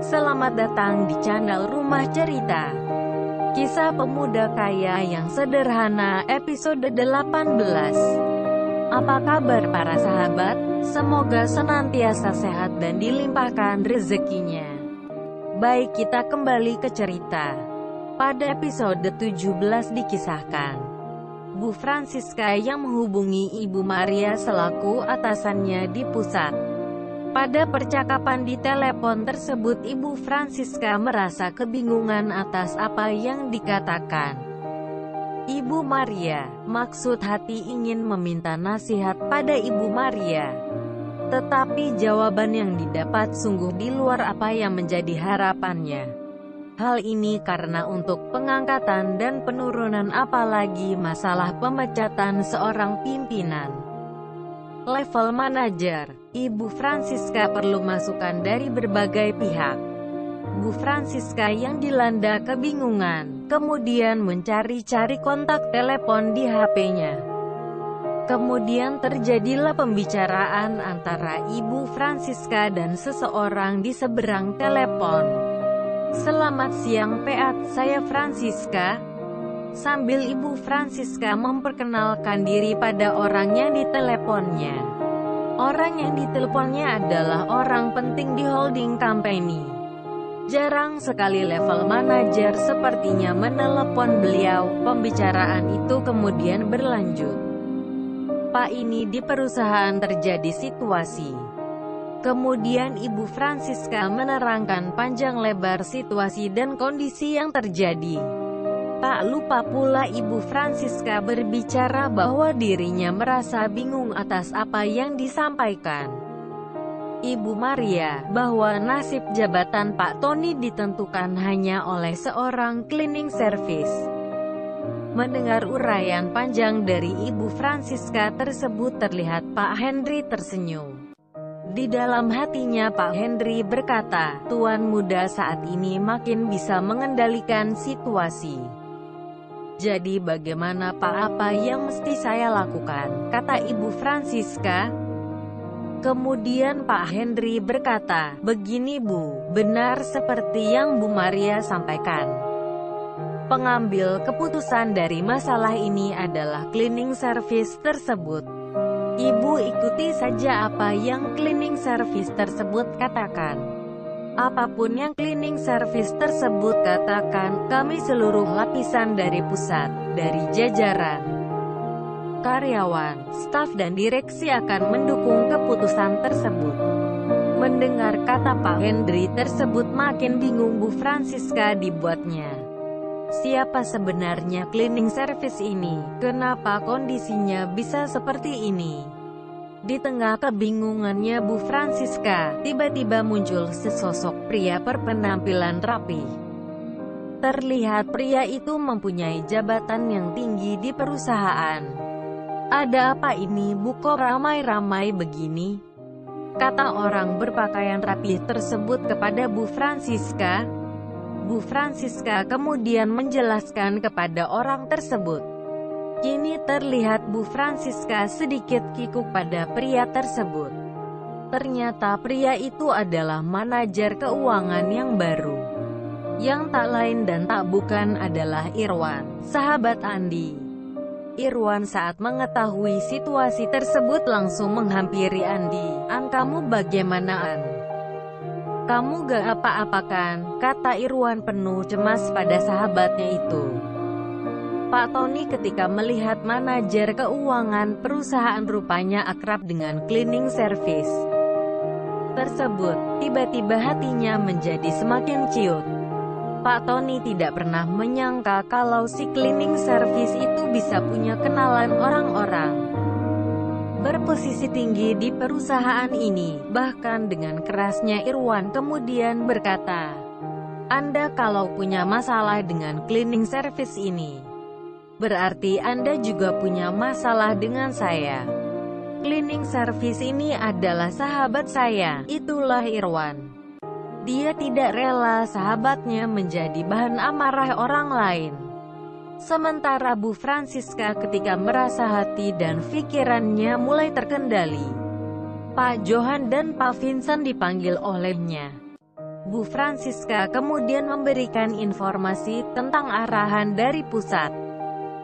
Selamat datang di channel Rumah Cerita. Kisah Pemuda Kaya yang Sederhana, episode 18. Apa kabar para sahabat? Semoga senantiasa sehat dan dilimpahkan rezekinya. Baik, kita kembali ke cerita. Pada episode 17 dikisahkan, Bu Francisca yang menghubungi Ibu Maria selaku atasannya di pusat. Pada percakapan di telepon tersebut, Ibu Francisca merasa kebingungan atas apa yang dikatakan Ibu Maria. Maksud hati ingin meminta nasihat pada Ibu Maria, tetapi jawaban yang didapat sungguh di luar apa yang menjadi harapannya. Hal ini karena untuk pengangkatan dan penurunan, apalagi masalah pemecatan seorang pimpinan level manajer, Ibu Francisca perlu masukan dari berbagai pihak. Bu Francisca yang dilanda kebingungan, kemudian mencari-cari kontak telepon di HP-nya. Kemudian terjadilah pembicaraan antara Ibu Francisca dan seseorang di seberang telepon. "Selamat siang Pak, saya Francisca." Sambil Ibu Francisca memperkenalkan diri pada orang yang diteleponnya. Orang yang diteleponnya adalah orang penting di holding company. Jarang sekali level manajer sepertinya menelepon beliau. Pembicaraan itu kemudian berlanjut. "Pak, ini di perusahaan terjadi situasi." Kemudian Ibu Francisca menerangkan panjang lebar situasi dan kondisi yang terjadi. Tak lupa pula Ibu Francisca berbicara bahwa dirinya merasa bingung atas apa yang disampaikan Ibu Maria, bahwa nasib jabatan Pak Tony ditentukan hanya oleh seorang cleaning service. Mendengar uraian panjang dari Ibu Francisca tersebut, terlihat Pak Henry tersenyum. Di dalam hatinya Pak Henry berkata, "Tuan muda saat ini makin bisa mengendalikan situasi. Jadi bagaimana Pak, apa yang mesti saya lakukan?" kata Ibu Francisca. Kemudian Pak Henry berkata, "Begini Bu, benar seperti yang Bu Maria sampaikan. Pengambil keputusan dari masalah ini adalah cleaning service tersebut. Ibu ikuti saja apa yang cleaning service tersebut katakan. Apapun yang cleaning service tersebut katakan, kami seluruh lapisan dari pusat, dari jajaran karyawan, staf dan direksi akan mendukung keputusan tersebut." Mendengar kata Pak Henry tersebut, makin bingung Bu Francisca dibuatnya. Siapa sebenarnya cleaning service ini? Kenapa kondisinya bisa seperti ini? Di tengah kebingungannya Bu Francisca, tiba-tiba muncul sesosok pria berpenampilan rapi. Terlihat pria itu mempunyai jabatan yang tinggi di perusahaan. "Ada apa ini Bu, kok ramai-ramai begini?" kata orang berpakaian rapi tersebut kepada Bu Francisca. Bu Francisca kemudian menjelaskan kepada orang tersebut. Kini terlihat Bu Francisca sedikit kikuk pada pria tersebut. Ternyata pria itu adalah manajer keuangan yang baru. Yang tak lain dan tak bukan adalah Irwan, sahabat Andi. Irwan saat mengetahui situasi tersebut langsung menghampiri Andi. Kamu bagaimana An? Kamu gak apa-apa kan?" kata Irwan penuh cemas pada sahabatnya itu. Pak Tony ketika melihat manajer keuangan perusahaan rupanya akrab dengan cleaning service tersebut, tiba-tiba hatinya menjadi semakin ciut. Pak Tony tidak pernah menyangka kalau si cleaning service itu bisa punya kenalan orang-orang berposisi tinggi di perusahaan ini. Bahkan dengan kerasnya Irwan kemudian berkata, "Anda kalau punya masalah dengan cleaning service ini, berarti Anda juga punya masalah dengan saya. Cleaning service ini adalah sahabat saya." Itulah Irwan. Dia tidak rela sahabatnya menjadi bahan amarah orang lain. Sementara Bu Francisca ketika merasa hati dan pikirannya mulai terkendali, Pak Johan dan Pak Vincent dipanggil olehnya. Bu Francisca kemudian memberikan informasi tentang arahan dari pusat.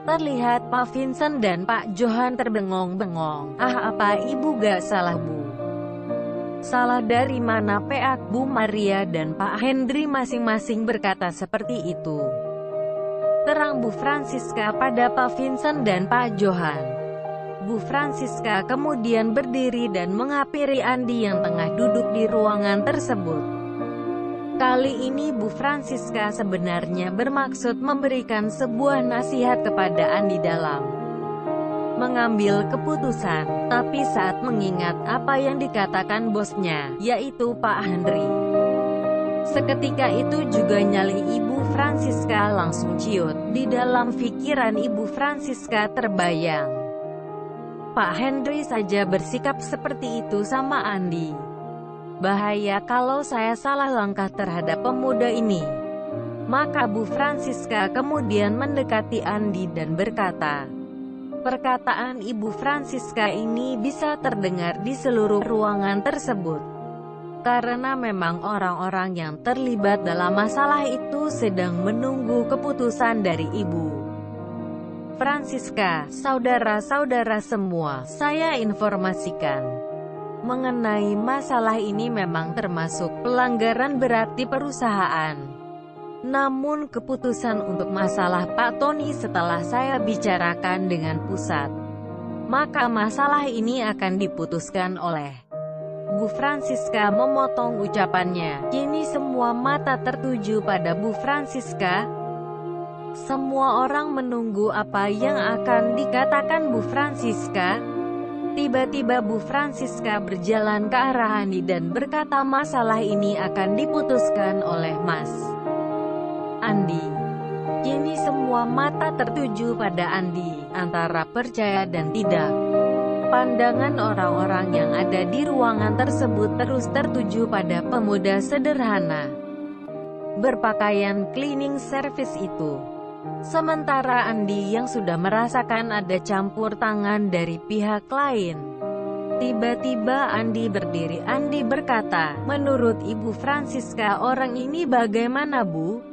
Terlihat Pak Vincent dan Pak Johan terbengong-bengong. Ah, apa ibu gak salah bu? Salah dari mana? Pak Bu Maria dan Pak Henry masing-masing berkata seperti itu. Terang Bu Francisca pada Pak Vincent dan Pak Johan. Bu Francisca kemudian berdiri dan menghampiri Andi yang tengah duduk di ruangan tersebut. Kali ini Bu Francisca sebenarnya bermaksud memberikan sebuah nasihat kepada Andi dalam mengambil keputusan, tapi saat mengingat apa yang dikatakan bosnya, yaitu Pak Henry, seketika itu juga nyali Ibu Francisca langsung ciut. Di dalam pikiran Ibu Francisca terbayang, Pak Henry saja bersikap seperti itu sama Andi. Bahaya kalau saya salah langkah terhadap pemuda ini. Maka Bu Francisca kemudian mendekati Andi dan berkata, perkataan Ibu Francisca ini bisa terdengar di seluruh ruangan tersebut. Karena memang orang-orang yang terlibat dalam masalah itu sedang menunggu keputusan dari Ibu Francisca. Saudara-saudara semua, saya informasikan, mengenai masalah ini memang termasuk pelanggaran berat di perusahaan. Namun keputusan untuk masalah Pak Tony setelah saya bicarakan dengan pusat, maka masalah ini akan diputuskan oleh Bu Francisca memotong ucapannya. Kini semua mata tertuju pada Bu Francisca. Semua orang menunggu apa yang akan dikatakan Bu Francisca. Tiba-tiba Bu Francisca berjalan ke arah Andi dan berkata masalah ini akan diputuskan oleh Mas Andi. Kini semua mata tertuju pada Andi, antara percaya dan tidak. Pandangan orang-orang yang ada di ruangan tersebut terus tertuju pada pemuda sederhana berpakaian cleaning service itu. Sementara Andi yang sudah merasakan ada campur tangan dari pihak lain. Tiba-tiba Andi berdiri. Andi berkata, menurut Ibu Francisca orang ini bagaimana Bu?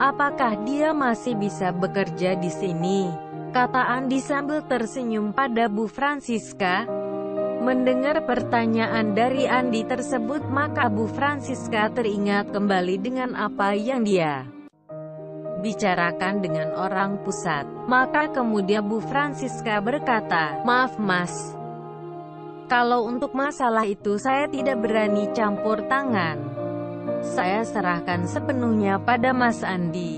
Apakah dia masih bisa bekerja di sini? Kata Andi sambil tersenyum pada Bu Francisca. Mendengar pertanyaan dari Andi tersebut, maka Bu Francisca teringat kembali dengan apa yang dia bicarakan dengan orang pusat. Maka kemudian Bu Francisca berkata, maaf Mas, kalau untuk masalah itu saya tidak berani campur tangan. Saya serahkan sepenuhnya pada Mas Andi.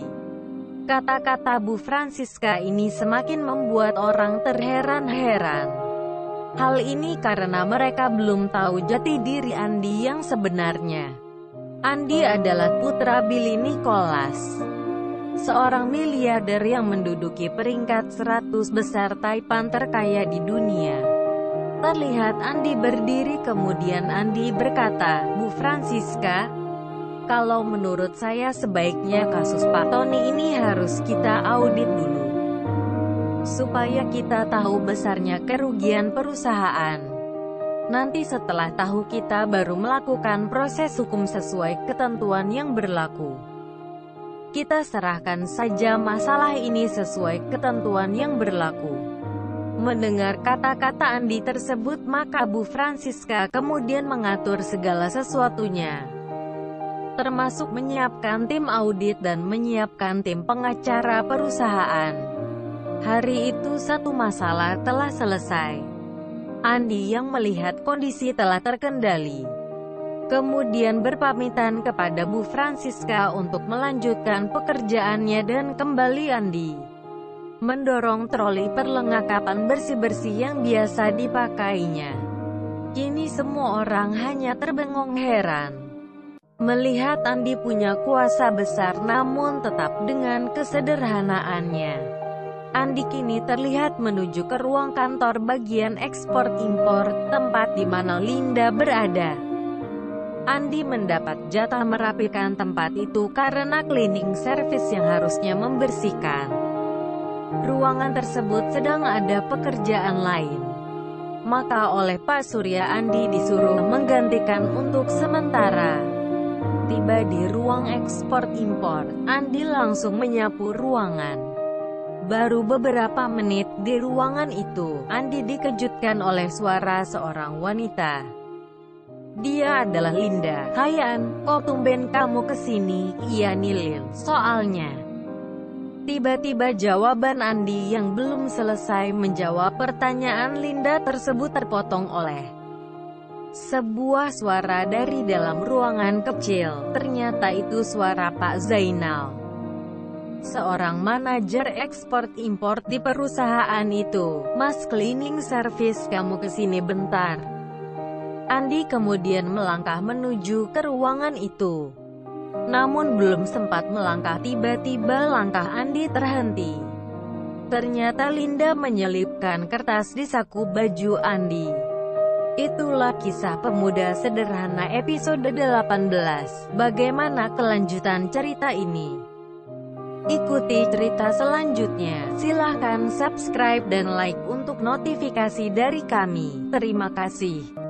Kata-kata Bu Francisca ini semakin membuat orang terheran-heran. Hal ini karena mereka belum tahu jati diri Andi yang sebenarnya. Andi adalah putra Billy Nicholas, seorang miliarder yang menduduki peringkat 100 besar Taipan terkaya di dunia. Terlihat Andi berdiri, kemudian Andi berkata, Bu Francisca, kalau menurut saya sebaiknya kasus Pak Tony ini harus kita audit dulu, supaya kita tahu besarnya kerugian perusahaan. Nanti setelah tahu kita baru melakukan proses hukum sesuai ketentuan yang berlaku. Kita serahkan saja masalah ini sesuai ketentuan yang berlaku. Mendengar kata-kata Andi tersebut, maka Bu Francisca kemudian mengatur segala sesuatunya, termasuk menyiapkan tim audit dan menyiapkan tim pengacara perusahaan. Hari itu satu masalah telah selesai. Andi yang melihat kondisi telah terkendali, kemudian berpamitan kepada Bu Francisca untuk melanjutkan pekerjaannya dan kembali Andi mendorong troli perlengkapan bersih-bersih yang biasa dipakainya. Kini semua orang hanya terbengong heran melihat Andi punya kuasa besar namun tetap dengan kesederhanaannya. Andi kini terlihat menuju ke ruang kantor bagian ekspor-impor, tempat di mana Linda berada. Andi mendapat jatah merapikan tempat itu karena cleaning service yang harusnya membersihkan ruangan tersebut sedang ada pekerjaan lain. Maka oleh Pak Surya Andi disuruh menggantikan untuk sementara. Tiba di ruang ekspor-impor, Andi langsung menyapu ruangan. Baru beberapa menit di ruangan itu, Andi dikejutkan oleh suara seorang wanita. Dia adalah Linda. "Hai An, kok tumben kamu kesini?" "Iya nih Lil, soalnya..." Tiba-tiba jawaban Andi yang belum selesai menjawab pertanyaan Linda tersebut terpotong oleh sebuah suara dari dalam ruangan kecil. Ternyata itu suara Pak Zainal, seorang manajer ekspor-impor di perusahaan itu. "Mas cleaning service, kamu kesini bentar." Andi kemudian melangkah menuju ke ruangan itu. Namun belum sempat melangkah, tiba-tiba langkah Andi terhenti. Ternyata Linda menyelipkan kertas di saku baju Andi. Itulah kisah pemuda sederhana episode 18. Bagaimana kelanjutan cerita ini? Ikuti cerita selanjutnya. Silahkan subscribe dan like untuk notifikasi dari kami. Terima kasih.